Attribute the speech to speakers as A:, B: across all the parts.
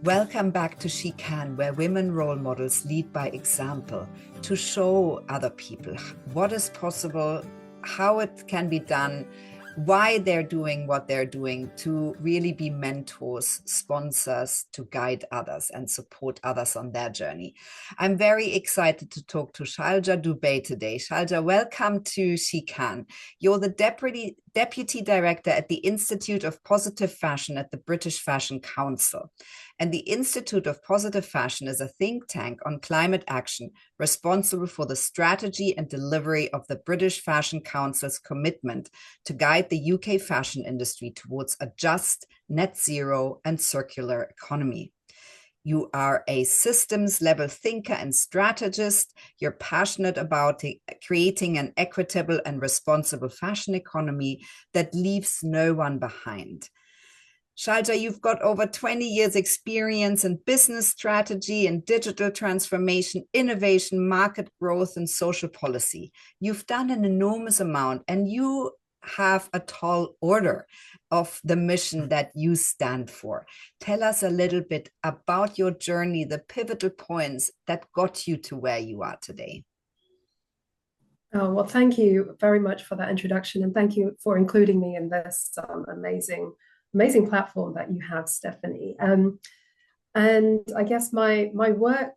A: Welcome back to She Can, where women role models lead by example to show other people what is possible, how it can be done, why they're doing what they're doing, to really be mentors, sponsors, to guide others and support others on their journey. I'm very excited to talk to Shailja Dubé today. Shailja, welcome to She Can. You're the Deputy Director at the Institute of Positive Fashion at the British Fashion Council. And the Institute of Positive Fashion is a think tank on climate action responsible for the strategy and delivery of the British Fashion Council's commitment to guide the UK fashion industry towards a just, net zero, and circular economy. You are a systems level thinker and strategist. You're passionate about creating an equitable and responsible fashion economy that leaves no one behind. Shailja, you've got over 20 years experience in business strategy and digital transformation, innovation, market growth, and social policy. You've done an enormous amount, and you have a tall order of the mission that you stand for. Tell us a little bit about your journey, the pivotal points that got you to where you are today.
B: Oh, well, thank you very much for that introduction, and thank you for including me in this amazing platform that you have, Stephanie. And I guess my work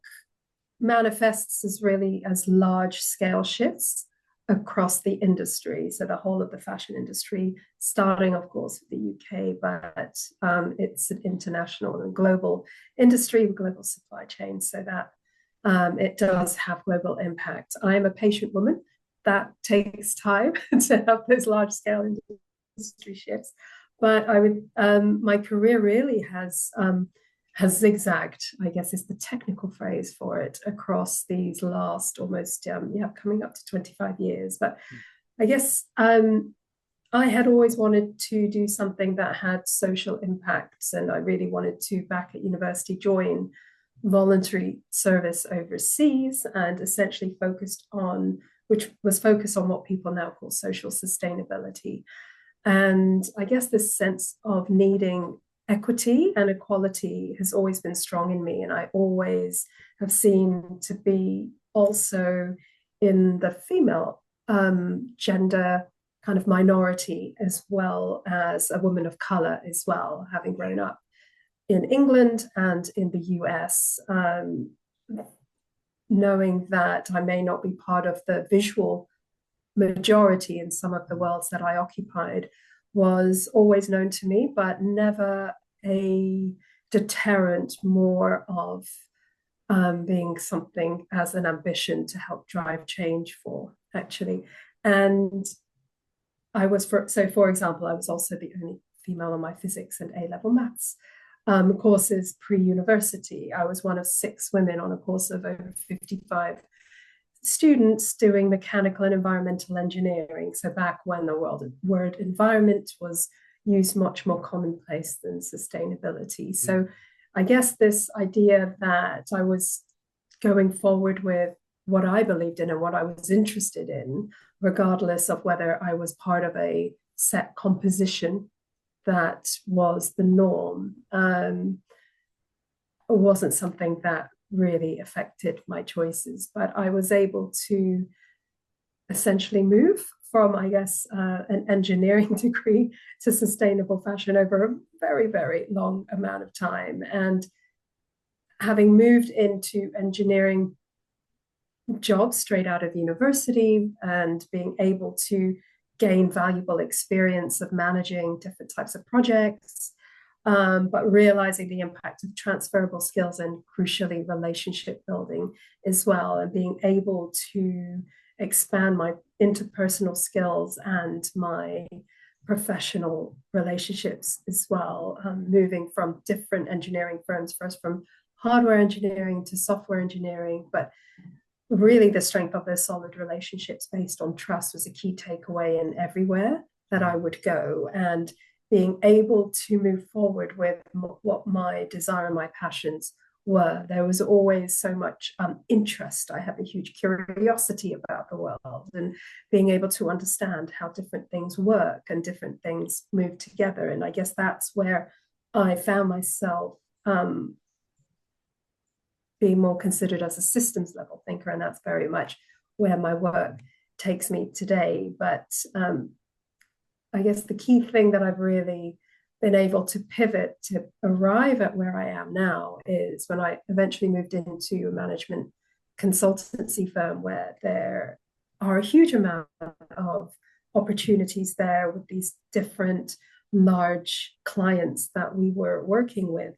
B: manifests as large scale shifts across the industry. So the whole of the fashion industry, starting of course with the UK, but it's an international and global industry with global supply chains, so that it does have global impact. I am a patient woman. That takes time to have those large scale industry shifts. But my career really has zigzagged, I guess is the technical phrase for it, across these last almost, coming up to 25 years. But I guess I had always wanted to do something that had social impacts, and I really wanted to, back at university, join voluntary service overseas, and essentially focused on what people now call social sustainability. And I guess this sense of needing equity and equality has always been strong in me. And I always have seen to be also in the female gender kind of minority, as well as a woman of color as well, having grown up in England and in the US, knowing that I may not be part of the visual majority in some of the worlds that I occupied was always known to me, but never a deterrent, more of being something as an ambition to help drive change for, actually. And for example, I was also the only female on my physics and A-level maths courses pre-university. I was one of 6 women on a course of over 55 students doing mechanical and environmental engineering. So back when the word environment was used much more commonplace than sustainability. So I guess this idea that I was going forward with what I believed in and what I was interested in, regardless of whether I was part of a set composition that was the norm, wasn't something that really affected my choices. But I was able to essentially move from, I guess, an engineering degree to sustainable fashion over a very, very long amount of time. And having moved into engineering jobs straight out of university and being able to gain valuable experience of managing different types of projects, but realizing the impact of transferable skills and crucially relationship building as well, and being able to expand my interpersonal skills and my professional relationships as well, moving from different engineering firms, first from hardware engineering to software engineering, but really the strength of those solid relationships based on trust was a key takeaway in everywhere that I would go. And being able to move forward with what my desire and my passions were. There was always so much interest. I have a huge curiosity about the world, and being able to understand how different things work and different things move together. And I guess that's where I found myself being more considered as a systems level thinker, and that's very much where my work takes me today. But I guess the key thing that I've really been able to pivot to arrive at where I am now is when I eventually moved into a management consultancy firm, where there are a huge amount of opportunities there with these different large clients that we were working with.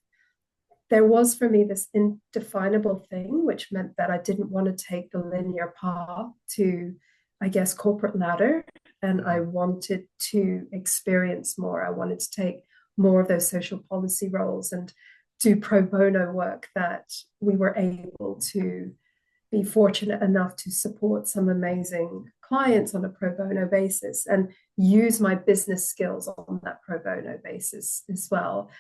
B: There was for me this indefinable thing, which meant that I didn't want to take the linear path to, I guess, corporate ladder. And I wanted to experience more. I wanted to take more of those social policy roles and do pro bono work that we were able to be fortunate enough to support some amazing clients on a pro bono basis and use my business skills on that pro bono basis as well.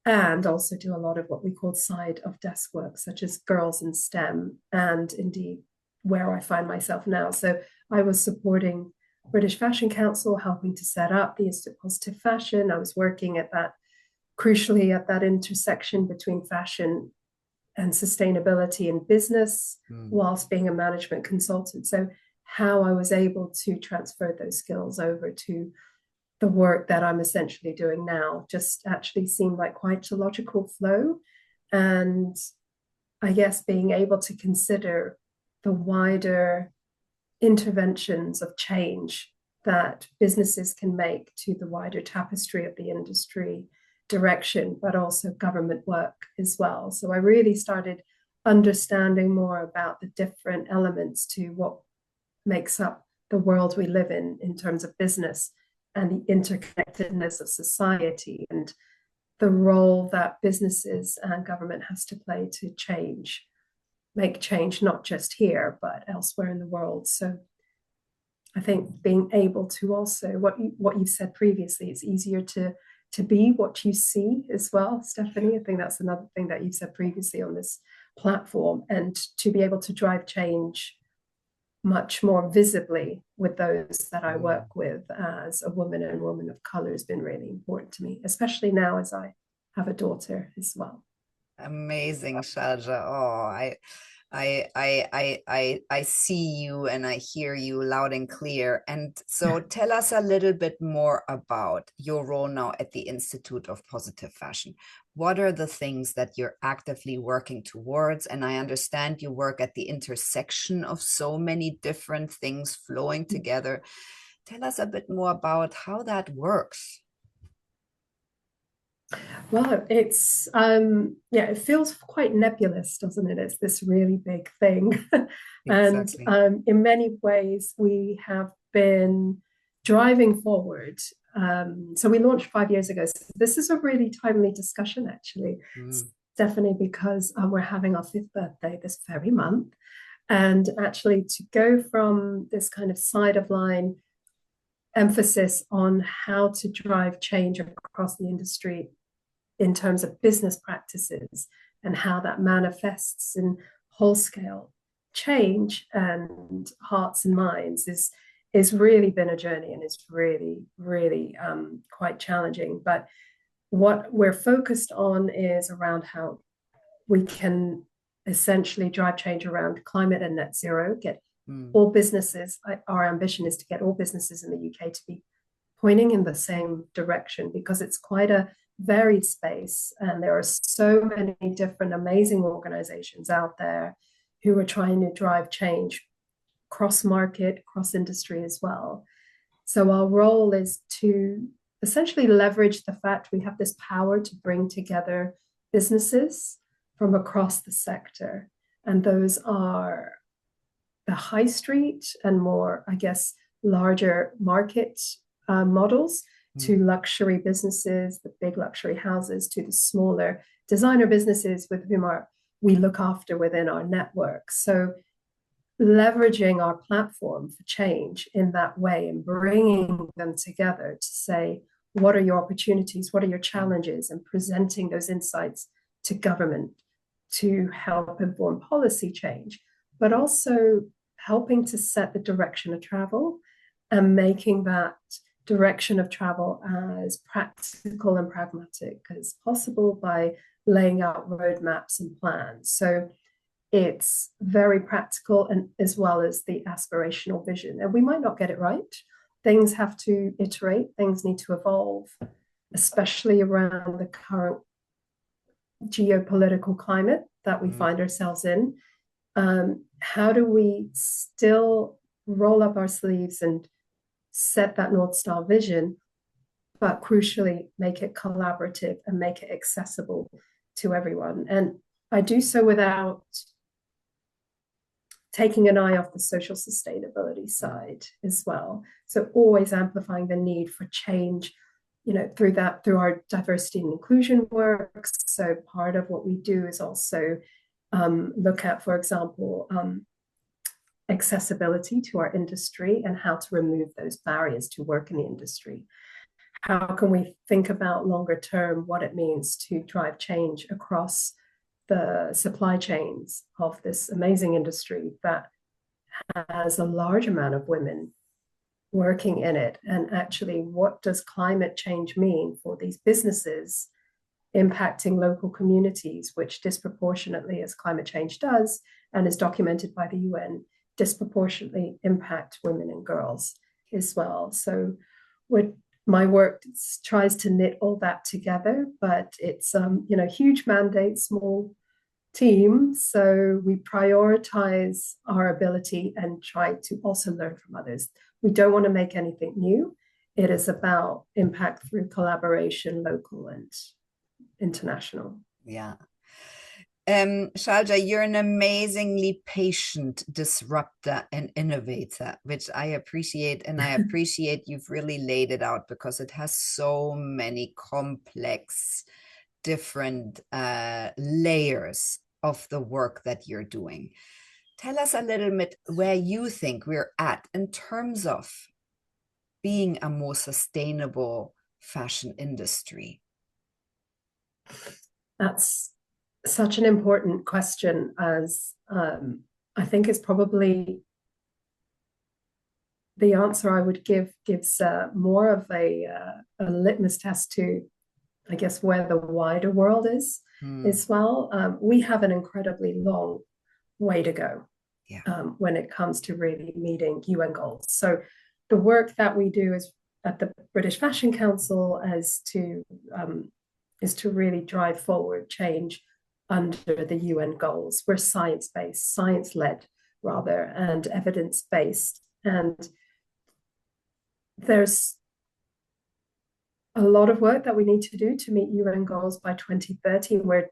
B: And also do a lot of what we call side of desk work, such as girls in STEM, and indeed where I find myself now. So I was supporting British Fashion Council, helping to set up the Institute of Positive Fashion. I was working at that, crucially, at that intersection between fashion and sustainability in business, whilst being a management consultant. So how I was able to transfer those skills over to the work that I'm essentially doing now just actually seemed like quite a logical flow. And I guess being able to consider the wider interventions of change that businesses can make to the wider tapestry of the industry direction, but also government work as well. So I really started understanding more about the different elements to what makes up the world we live in terms of business and the interconnectedness of society, and the role that businesses and government has to play to make change, not just here, but elsewhere in the world. So I think being able to also, what you've said previously, it's easier to be what you see as well, Stephanie. I think that's another thing that you've said previously on this platform, and to be able to drive change much more visibly with those that I work with as a woman and woman of color has been really important to me, especially now as I have a daughter as well.
A: Amazing, Shailja. Oh, I see you and I hear you loud and clear. And so tell us a little bit more about your role now at the Institute of Positive Fashion. What are the things that you're actively working towards? And I understand you work at the intersection of so many different things flowing together. Tell us a bit more about how that works.
B: Well, it's it feels quite nebulous, doesn't it? It's this really big thing. And
A: Exactly.
B: in many ways we have been driving forward. So we launched 5 years ago. So this is a really timely discussion, actually, Stephanie, because we're having our 5th birthday this very month. And actually to go from this kind of side of line emphasis on how to drive change across the industry in terms of business practices and how that manifests in whole scale change and hearts and minds is really been a journey, and it's really, really quite challenging. But what we're focused on is around how we can essentially drive change around climate and net zero, get all businesses, our ambition is to get all businesses in the UK to be pointing in the same direction, because it's quite a varied space, and there are so many different amazing organizations out there who are trying to drive change cross market, cross industry as well. So our role is to essentially leverage the fact we have this power to bring together businesses from across the sector, and those are the high street and more, I guess, larger market models, to luxury businesses, the big luxury houses, to the smaller designer businesses with whom we look after within our network. So leveraging our platform for change in that way and bringing them together to say, what are your opportunities? What are your challenges? And presenting those insights to government to help inform policy change, but also helping to set the direction of travel and making that direction of travel as practical and pragmatic as possible by laying out roadmaps and plans. So it's very practical, and as well as the aspirational vision. And we might not get it right. Things have to iterate, things need to evolve, especially around the current geopolitical climate that we find ourselves in. How do we still roll up our sleeves and set that North Star vision, but crucially make it collaborative and make it accessible to everyone? And I do so without taking an eye off the social sustainability side as well. So always amplifying the need for change, through our diversity and inclusion works. So part of what we do is also look at, for example, accessibility to our industry and how to remove those barriers to work in the industry. How can we think about longer term what it means to drive change across the supply chains of this amazing industry that has a large amount of women working in it? And actually, what does climate change mean for these businesses impacting local communities, which disproportionately, as climate change does, and is documented by the UN, disproportionately impact women and girls as well. So my work tries to knit all that together, but it's huge mandate, small team. So we prioritize our ability and try to also learn from others. We don't want to make anything new. It is about impact through collaboration, local and international.
A: Yeah. Shailja, you're an amazingly patient disruptor and innovator, which I appreciate. And I appreciate you've really laid it out, because it has so many complex, different layers of the work that you're doing. Tell us a little bit where you think we're at in terms of being a more sustainable fashion industry.
B: That's such an important question, as I think it's probably the answer I would gives more of a litmus test to, I guess, where the wider world is as well. We have an incredibly long way to go when it comes to really meeting UN goals. So the work that we do is at the British Fashion Council is to really drive forward change under the UN goals. We're science-based, science-led rather, and evidence-based. And there's a lot of work that we need to do to meet UN goals by 2030. We're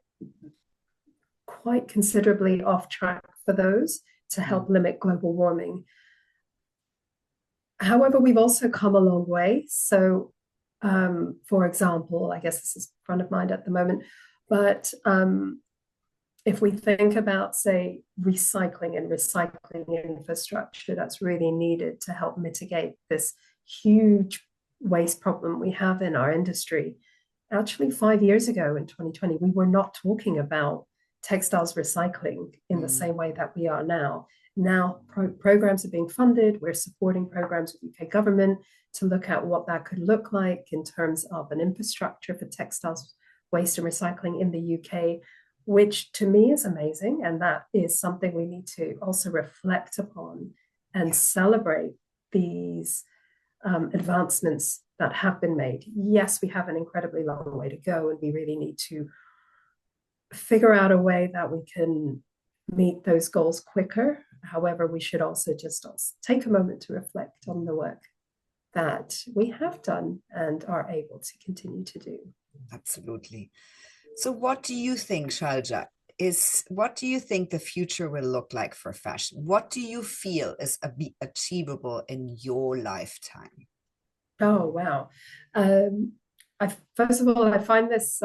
B: quite considerably off track for those to help limit global warming. However, we've also come a long way. So, for example, I guess this is front of mind at the moment, but if we think about, say, recycling infrastructure that's really needed to help mitigate this huge waste problem we have in our industry. Actually, 5 years ago in 2020, we were not talking about textiles recycling in the same way that we are now. Now programs are being funded. We're supporting programs with UK government to look at what that could look like in terms of an infrastructure for textiles waste and recycling in the UK, which to me is amazing. And that is something we need to also reflect upon and celebrate these advancements that have been made. Yes, we have an incredibly long way to go, and we really need to figure out a way that we can meet those goals quicker. However, we should also just take a moment to reflect on the work that we have done and are able to continue to do.
A: Absolutely. So what do you think, Shailja, what do you think the future will look like for fashion? What do you feel is achievable in your lifetime?
B: Oh, wow. First of all, I find this,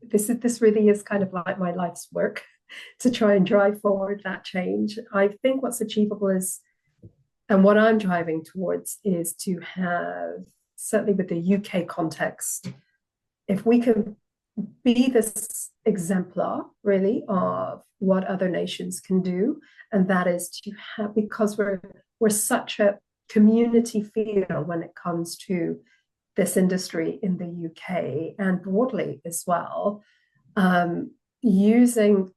B: this really is kind of like my life's work to try and drive forward that change. I think what's achievable is, and what I'm driving towards is to have, certainly with the UK context, if we can be this exemplar really of what other nations can do, and that is to have, because we're such a community feel when it comes to this industry in the UK and broadly as well. using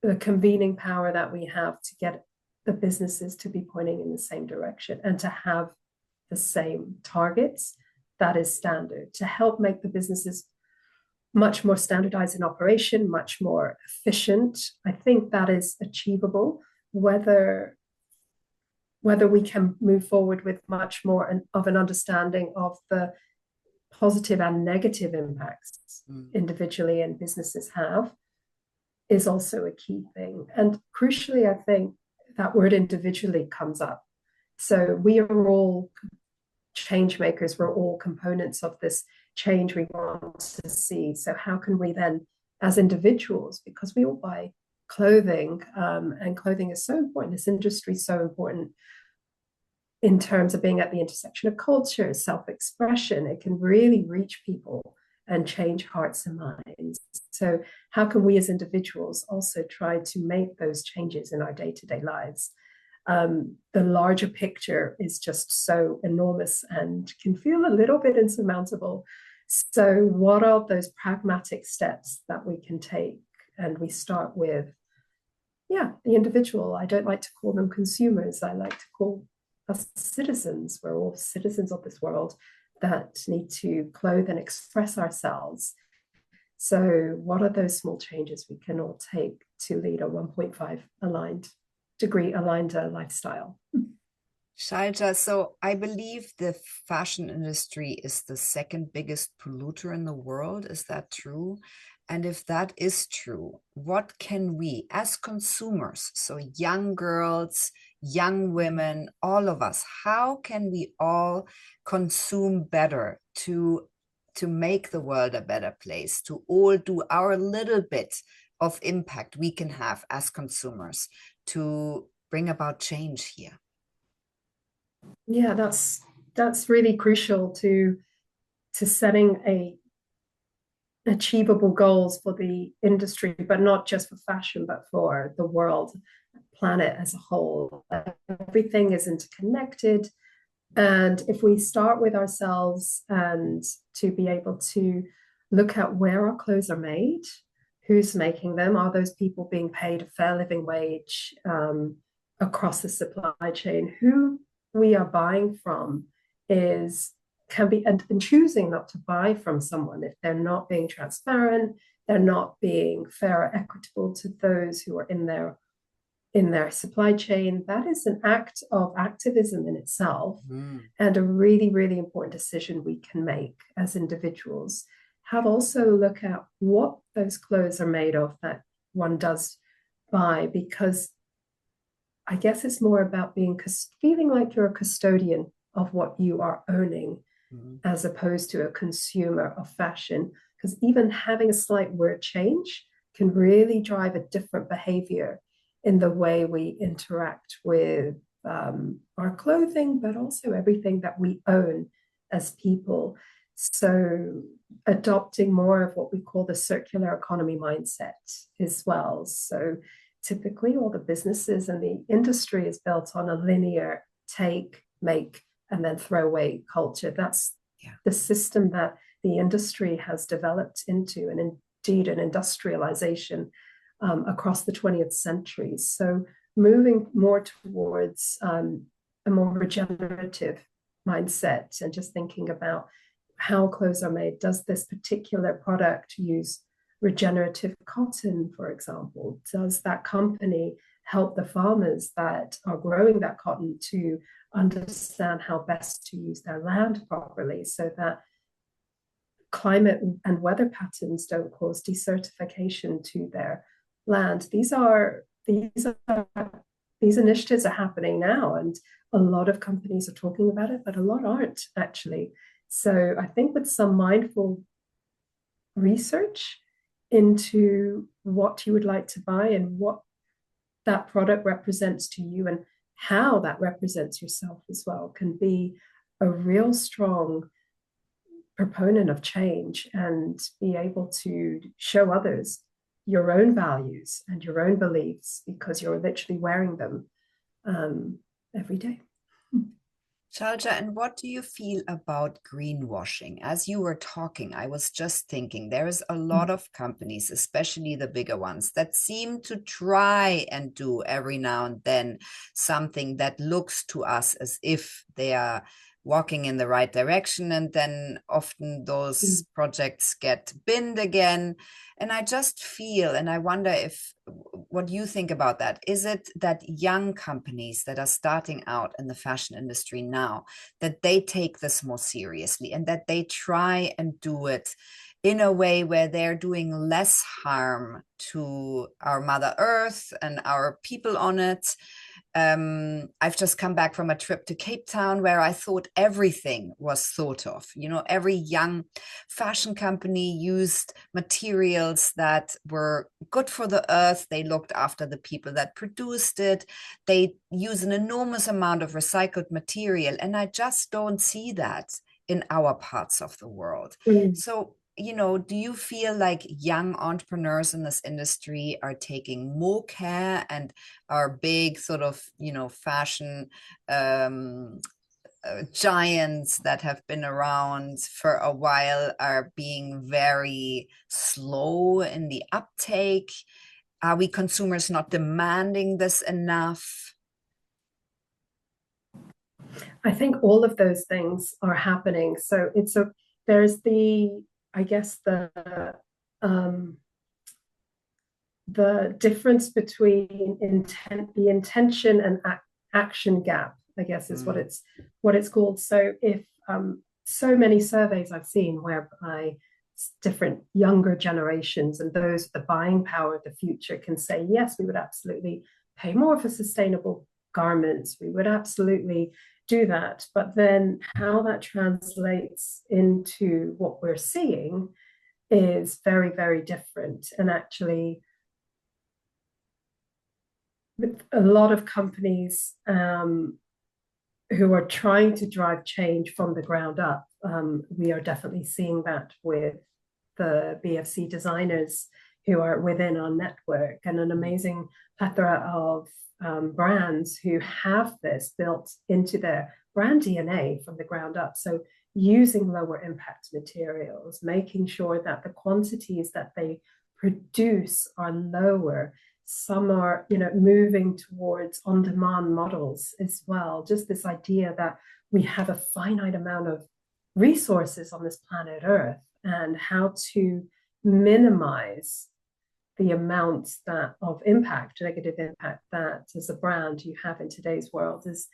B: the convening power that we have to get the businesses to be pointing in the same direction and to have the same targets. That is standard to help make the businesses much more standardized in operation, much more efficient. I think that is achievable. Whether we can move forward with much more of an understanding of the positive and negative impacts individually and businesses have is also a key thing. And crucially, I think that word individually comes up. So we are all change makers. We're all components of this change we want to see. So how can we then, as individuals, because we all buy clothing, and clothing is so important, this industry is so important in terms of being at the intersection of culture, self-expression, it can really reach people and change hearts and minds. So how can we as individuals also try to make those changes in our day-to-day lives? The larger picture is just so enormous and can feel a little bit insurmountable. So what are those pragmatic steps that we can take? And we start with, the individual. I don't like to call them consumers. I like to call us citizens. We're all citizens of this world that need to clothe and express ourselves. So what are those small changes we can all take to lead a 1.5 degree aligned lifestyle?
A: Shailja, so I believe the fashion industry is the second biggest polluter in the world. Is that true? And if that is true, what can we as consumers, so young girls, young women, all of us, how can we all consume better to make the world a better place, to all do our little bit of impact we can have as consumers to bring about change here?
B: Yeah, that's really crucial to setting achievable goals for the industry, but not just for fashion, but for the world, planet as a whole. Everything is interconnected. And if we start with ourselves and to be able to look at where our clothes are made, who's making them, are those people being paid a fair living wage across the supply chain, who we are buying from can be, and choosing not to buy from someone if they're not being transparent, they're not being fair or equitable to those who are in their supply chain. That is an act of activism in itself, and a really, really important decision we can make as individuals. Have also look at what those clothes are made of that one does buy, because I guess it's more about feeling like you're a custodian of what you are owning, as opposed to a consumer of fashion. Because even having a slight word change can really drive a different behavior in the way we interact with our clothing, but also everything that we own as people. So adopting more of what we call the circular economy mindset as well. So typically all the businesses and the industry is built on a linear take, make, and then throw away culture. That's the system that the industry has developed into, and indeed an industrialization across the 20th century. So moving more towards a more regenerative mindset and just thinking about how clothes are made. Does this particular product use regenerative cotton, for example? Does that company help the farmers that are growing that cotton to understand how best to use their land properly, so that climate and weather patterns don't cause desertification to their land? These initiatives are happening now, and a lot of companies are talking about it, but a lot aren't actually. So I think with some mindful research into what you would like to buy and what that product represents to you and how that represents yourself as well, can be a real strong proponent of change and be able to show others your own values and your own beliefs, because you're literally wearing them every day.
A: Shailja, and what do you feel about greenwashing? As you were talking, I was just thinking there is a lot of companies, especially the bigger ones, that seem to try and do every now and then something that looks to us as if they are walking in the right direction. And then often those projects get binned again. And I just feel, and I wonder if what you think about that. Is it that young companies that are starting out in the fashion industry now, that they take this more seriously and that they try and do it in a way where they're doing less harm to our Mother Earth and our people on it? I've just come back from a trip to Cape Town where I thought everything was thought of. You know, every young fashion company used materials that were good for the earth. They looked after the people that produced it. They use an enormous amount of recycled material. And I just don't see that in our parts of the world.
B: Mm.
A: So, you know, do you feel like young entrepreneurs in this industry are taking more care and are big sort of, you know, fashion giants that have been around for a while are being very slow in the uptake? Are we consumers not demanding this enough?
B: I think all of those things are happening. So there's I guess um, the difference between the intention and action gap, I guess, is what it's called. So if so many surveys I've seen whereby different younger generations and those with the buying power of the future can say, yes, we would absolutely pay more for sustainable garments. We would absolutely do that. But then how that translates into what we're seeing is very, very different. And actually, with a lot of companies who are trying to drive change from the ground up, we are definitely seeing that with the BFC designers who are within our network, and an amazing plethora of brands who have this built into their brand DNA from the ground up. So using lower impact materials, making sure that the quantities that they produce are lower. Some are, you know, moving towards on-demand models as well. Just this idea that we have a finite amount of resources on this planet Earth, and how to minimize the amounts that of impact, negative impact, that as a brand you have in today's world is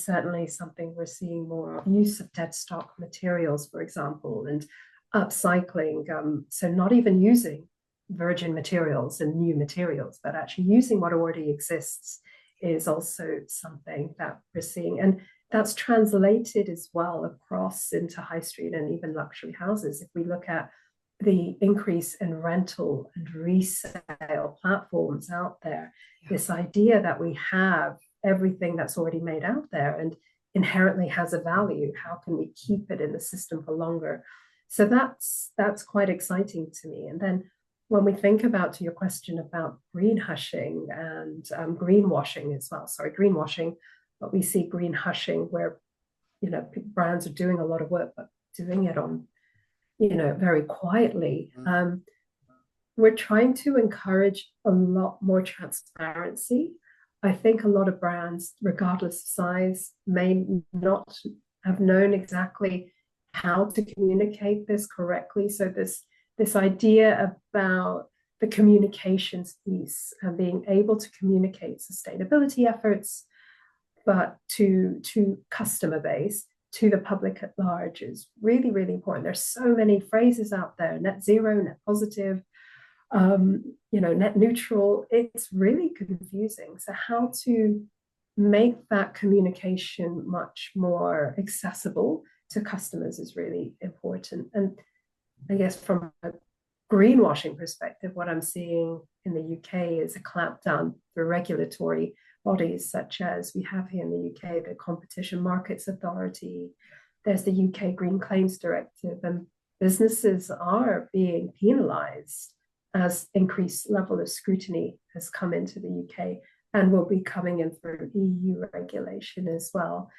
B: certainly something we're seeing more of. Use of dead stock materials, for example, and upcycling. So not even using virgin materials and new materials, but actually using what already exists is also something that we're seeing. And that's translated as well across into high street and even luxury houses. If we look at the increase in rental and resale platforms out there, this idea that we have everything that's already made out there and inherently has a value, how can we keep it in the system for longer? So that's quite exciting to me. And then when we think about, to your question about green hushing and greenwashing as well, greenwashing, but we see green hushing where, you know, brands are doing a lot of work, but doing it on, you know, very quietly. We're trying to encourage a lot more transparency. I think a lot of brands, regardless of size, may not have known exactly how to communicate this correctly. So this idea about the communications piece and being able to communicate sustainability efforts, but to customer base, to the public at large, is really, really important. There's so many phrases out there: net zero, net positive, you know, net neutral. It's really confusing. So how to make that communication much more accessible to customers is really important. And I guess from a greenwashing perspective, what I'm seeing in the UK is a clampdown through regulatory bodies, such as we have here in the UK, the Competition Markets Authority. There's the UK Green Claims Directive, and businesses are being penalised as increased level of scrutiny has come into the UK and will be coming in through EU regulation as well.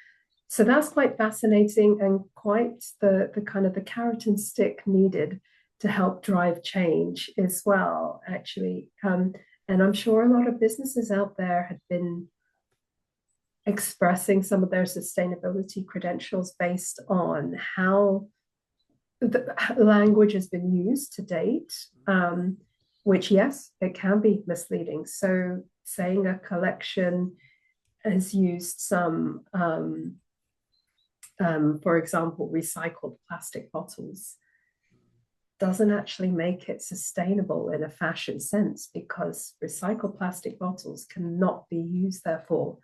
B: So that's quite fascinating and quite the kind of the carrot and stick needed to help drive change as well, actually. And I'm sure a lot of businesses out there have been expressing some of their sustainability credentials based on how the language has been used to date, which, yes, it can be misleading. So saying a collection has used some, for example, recycled plastic bottles doesn't actually make it sustainable in a fashion sense, because recycled plastic bottles cannot be used, therefore,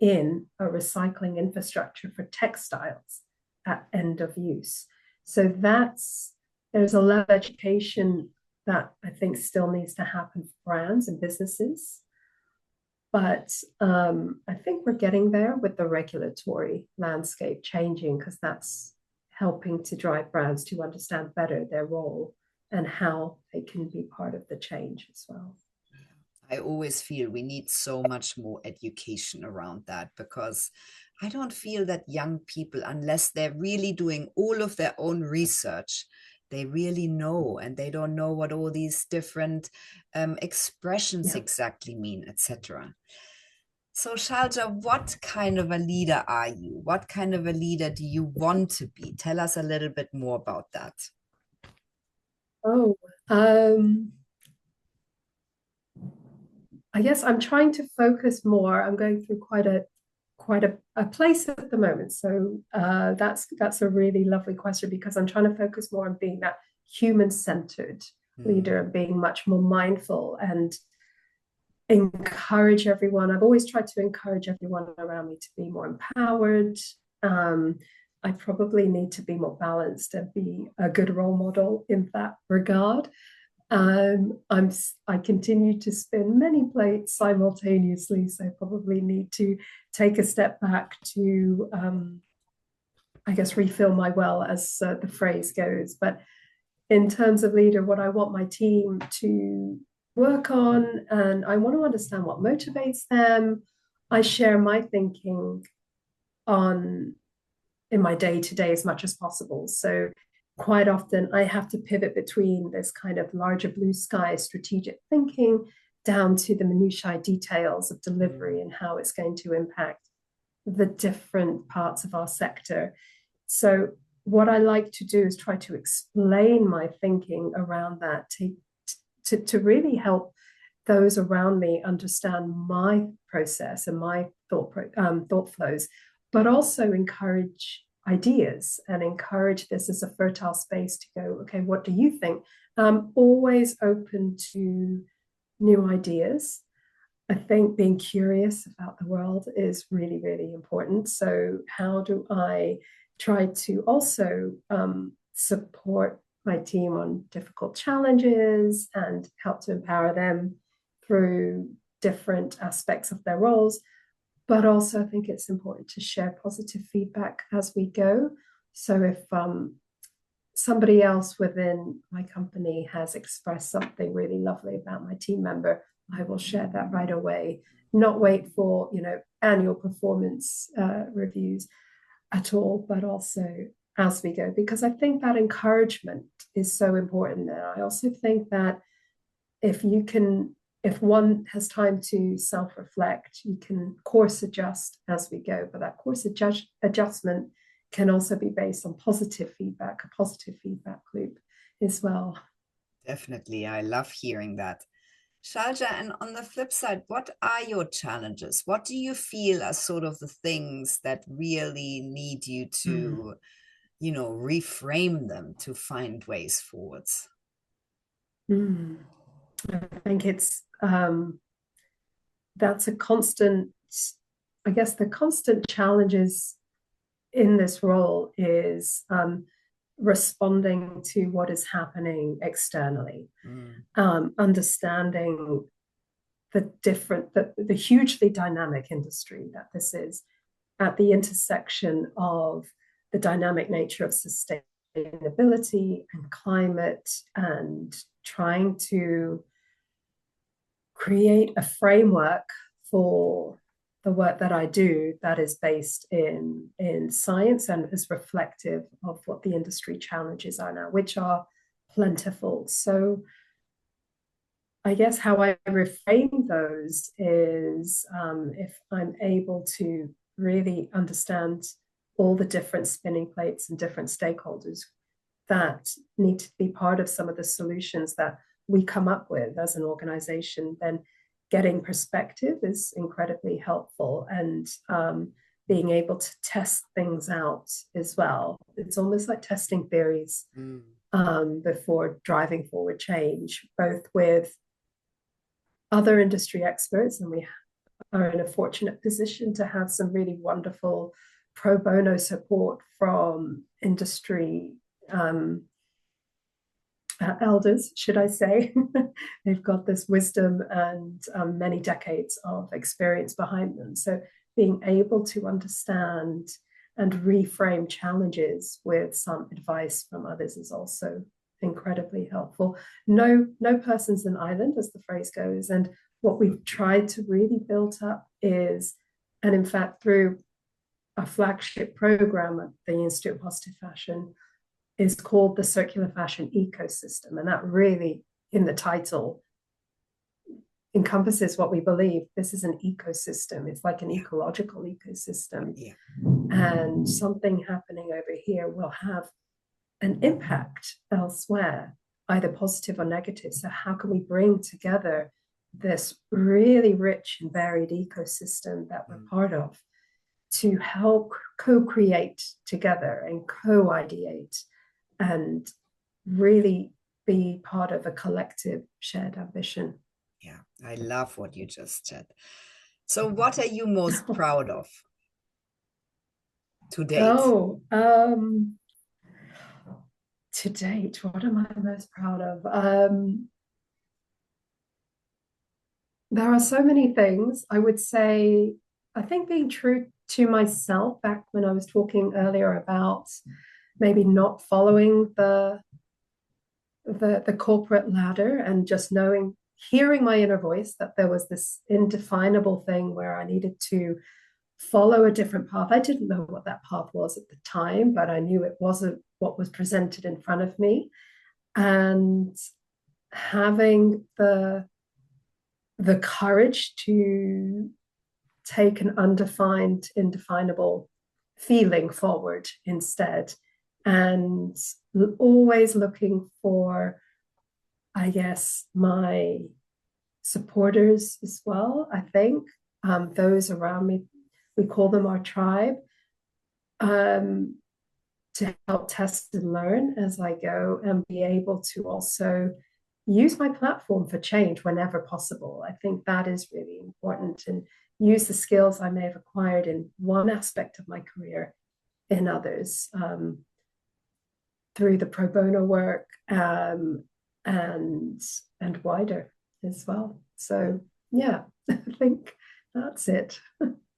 B: in a recycling infrastructure for textiles at end of use. So there's a level of education that I think still needs to happen for brands and businesses. But I think we're getting there with the regulatory landscape changing, because that's helping to drive brands to understand better their role and how they can be part of the change as well.
A: I always feel we need so much more education around that, because I don't feel that young people, unless they're really doing all of their own research, they really know, and they don't know what all these different expressions
B: Yeah.
A: exactly mean, etc. So, Shailja, what kind of a leader are you? What kind of a leader do you want to be? Tell us a little bit more about that.
B: Oh, I guess I'm trying to focus more. I'm going through quite a place at the moment. So that's a really lovely question, because I'm trying to focus more on being that human-centered leader and being much more mindful and encourage everyone. I've always tried to encourage everyone around me to be more empowered. I probably need to be more balanced and be a good role model in that regard. I continue to spin many plates simultaneously, so probably need to take a step back to, I guess, refill my well, as the phrase goes. But in terms of leader, what I want my team to work on, and I want to understand what motivates them. I share my thinking on in my day to day as much as possible. So quite often I have to pivot between this kind of larger blue sky strategic thinking down to the minutiae details of delivery and how it's going to impact the different parts of our sector. So what I like to do is try to explain my thinking around that to really help those around me understand my process and my thought flows, but also encourage ideas and encourage this as a fertile space to go, okay, what do you think? Always open to new ideas. I think being curious about the world is really, really important. So how do I try to also support my team on difficult challenges and help to empower them through different aspects of their roles? But also, I think it's important to share positive feedback as we go. So if somebody else within my company has expressed something really lovely about my team member, I will share that right away. Not wait for annual performance reviews at all, but also as we go, because I think that encouragement is so important. And I also think that if one has time to self-reflect, you can course adjust as we go. But that course adjustment can also be based on positive feedback, a positive feedback loop as well.
A: Definitely. I love hearing that. Shailja, and on the flip side, what are your challenges? What do you feel are sort of the things that really need you to, reframe them to find ways forwards?
B: I think that's a constant, I guess the constant challenges in this role is responding to what is happening externally, understanding the hugely dynamic industry that this is, at the intersection of the dynamic nature of sustainability and climate, and trying to create a framework for the work that I do that is based in science and is reflective of what the industry challenges are now, which are plentiful. So I guess how I reframe those is if I'm able to really understand all the different spinning plates and different stakeholders that need to be part of some of the solutions that we come up with as an organization, then getting perspective is incredibly helpful, and being able to test things out as well. It's almost like testing theories before driving forward change, both with other industry experts, and we are in a fortunate position to have some really wonderful pro bono support from industry elders, should I say. They've got this wisdom and many decades of experience behind them. So being able to understand and reframe challenges with some advice from others is also incredibly helpful. No person's an island, as the phrase goes. And what we've tried to really build up is, and in fact, through our flagship program at the Institute of Positive Fashion, is called the Circular Fashion Ecosystem. And that really, in the title, encompasses what we believe. This is an ecosystem. It's like an ecological ecosystem.
A: Yeah.
B: And something happening over here will have an impact elsewhere, either positive or negative. So how can we bring together this really rich and varied ecosystem that we're part of to help co-create together and co-ideate and really be part of a collective shared ambition?
A: Yeah, I love what you just said. So what are you most proud of to date?
B: To date, what am I most proud of? There are so many things. I would say, I think being true to myself, back when I was talking earlier about maybe not following the corporate ladder and just knowing, hearing my inner voice, that there was this indefinable thing where I needed to follow a different path. I didn't know what that path was at the time, but I knew it wasn't what was presented in front of me. And having the courage to take an undefined, indefinable feeling forward instead, and always looking for, I guess, my supporters as well. I think those around me, we call them our tribe, to help test and learn as I go, and be able to also use my platform for change whenever possible. I think that is really important, and use the skills I may have acquired in one aspect of my career in others, through the pro bono work, and wider as well. So yeah, I think that's it.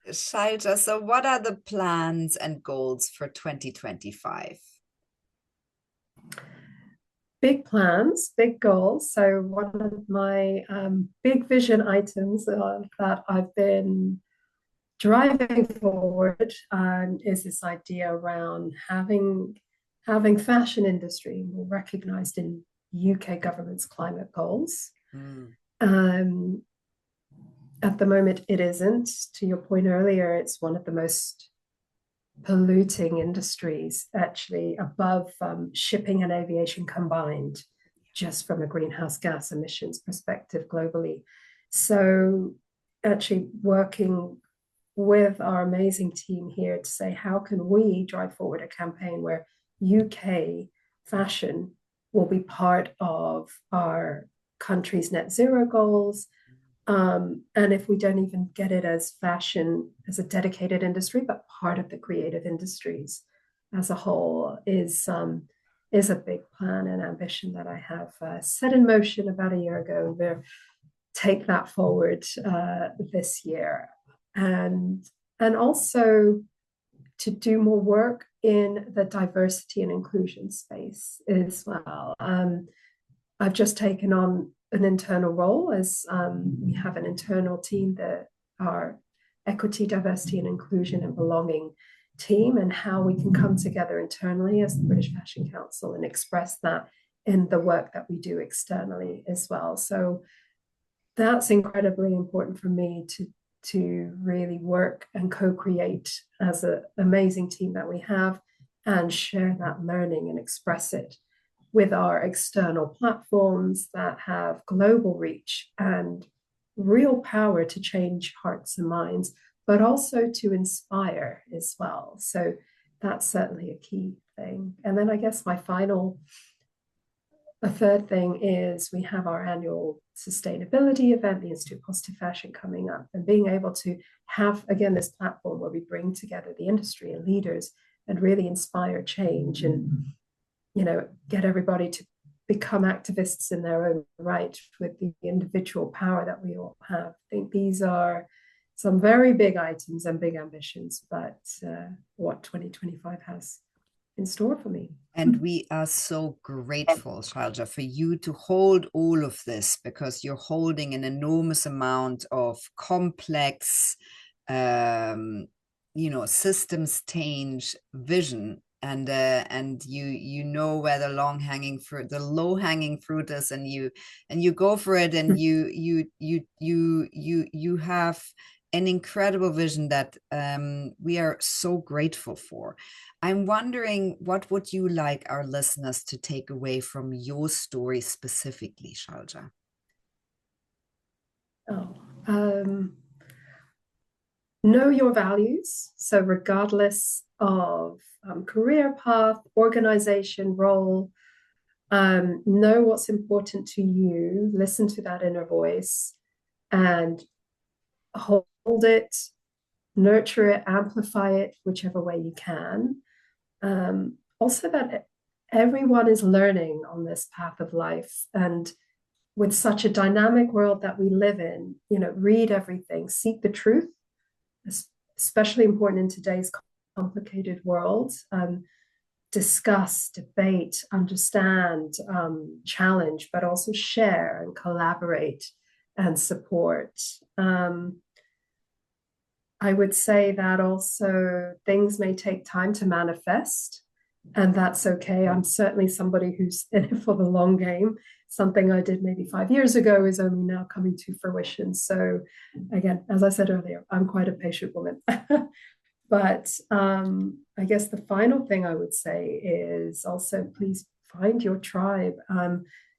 A: Shailja, so what are the plans and goals for 2025?
B: Big plans, big goals. So one of my big vision items that I've been driving forward is this idea around having fashion industry more recognized in UK government's climate goals. At the moment, it isn't. To your point earlier, it's one of the most polluting industries, actually, above shipping and aviation combined, just from a greenhouse gas emissions perspective globally. So actually working with our amazing team here to say, how can we drive forward a campaign where UK fashion will be part of our country's net zero goals? And if we don't even get it as fashion, as a dedicated industry, but part of the creative industries as a whole, is a big plan and ambition that I have set in motion about a year ago. We'll take that forward this year, and also to do more work in the diversity and inclusion space as well. I've just taken on an internal role, as we have an internal team that are equity, diversity, and inclusion and belonging team, and how we can come together internally as the British Fashion Council and express that in the work that we do externally as well. So that's incredibly important for me to really work and co-create as an amazing team that we have, and share that learning and express it with our external platforms that have global reach and real power to change hearts and minds, but also to inspire as well. So that's certainly a key thing. And then I guess a third thing is we have our annual sustainability event, the Institute of Positive Fashion, coming up, and being able to have, again, this platform where we bring together the industry and leaders and really inspire change and, get everybody to become activists in their own right with the individual power that we all have. I think these are some very big items and big ambitions, but what 2025 has in store for me.
A: And we are so grateful, Shailja, for you to hold all of this, because you're holding an enormous amount of complex, systems change vision. And you know where the low hanging fruit is, and you go for it, and you have an incredible vision that we are so grateful for. I'm wondering, what would you like our listeners to take away from your story specifically, Shailja?
B: Know your values. So regardless of career path, organization, role, know what's important to you, listen to that inner voice, and hold it, nurture it, amplify it, whichever way you can. Also, that everyone is learning on this path of life, and with such a dynamic world that we live in, read everything, seek the truth, especially important in today's complicated world. Discuss, debate, understand, challenge, but also share and collaborate and support. I would say that also things may take time to manifest, and that's okay. I'm certainly somebody who's in it for the long game. Something I did maybe 5 years ago is only now coming to fruition. So again, as I said earlier, I'm quite a patient woman. But I guess the final thing I would say is also, please find your tribe,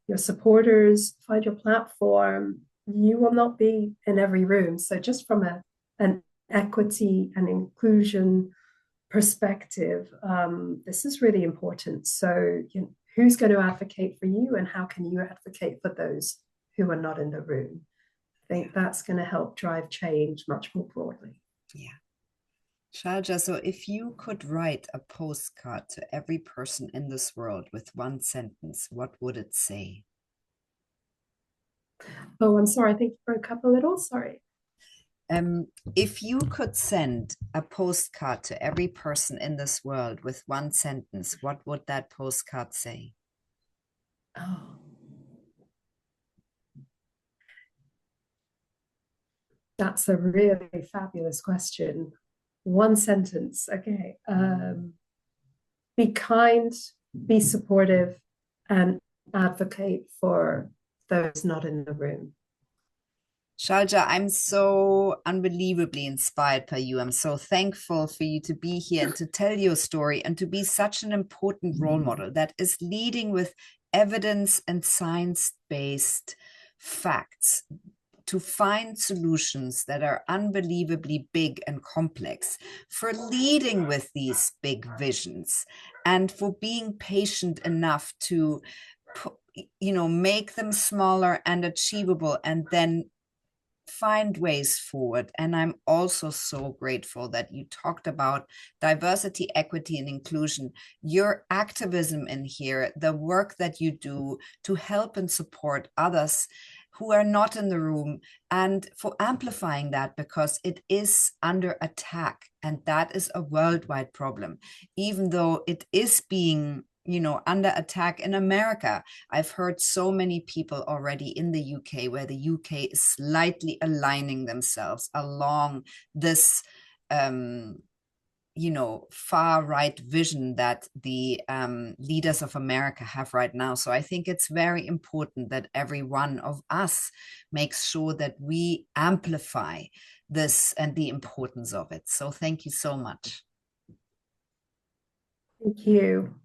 B: your supporters, find your platform. You will not be in every room. So just from an equity and inclusion perspective, this is really important. So who's going to advocate for you, and how can you advocate for those who are not in the room? I think that's going to help drive change much more broadly.
A: Yeah. Shailja, so if you could write a postcard to every person in this world with one sentence, what would it say?
B: Oh, I'm sorry. I think you broke up a little. Sorry.
A: If you could send a postcard to every person in this world with one sentence, what would that postcard say?
B: Oh, that's a really fabulous question. One sentence. Okay. Be kind, be supportive, and advocate for those not in the room.
A: Shailja, I'm so unbelievably inspired by you. I'm so thankful for you to be here and to tell your story, and to be such an important role model that is leading with evidence and science-based facts to find solutions that are unbelievably big and complex, for leading with these big visions, and for being patient enough to make them smaller and achievable, and then find ways forward. And I'm also so grateful that you talked about diversity, equity, and inclusion, your activism in here, the work that you do to help and support others who are not in the room, and for amplifying that, because it is under attack, and that is a worldwide problem. Even though it is being under attack in America. I've heard so many people already in the UK where the UK is slightly aligning themselves along this far right vision that the leaders of America have right now. So I think it's very important that every one of us makes sure that we amplify this and the importance of it. So thank you so much.
B: Thank you.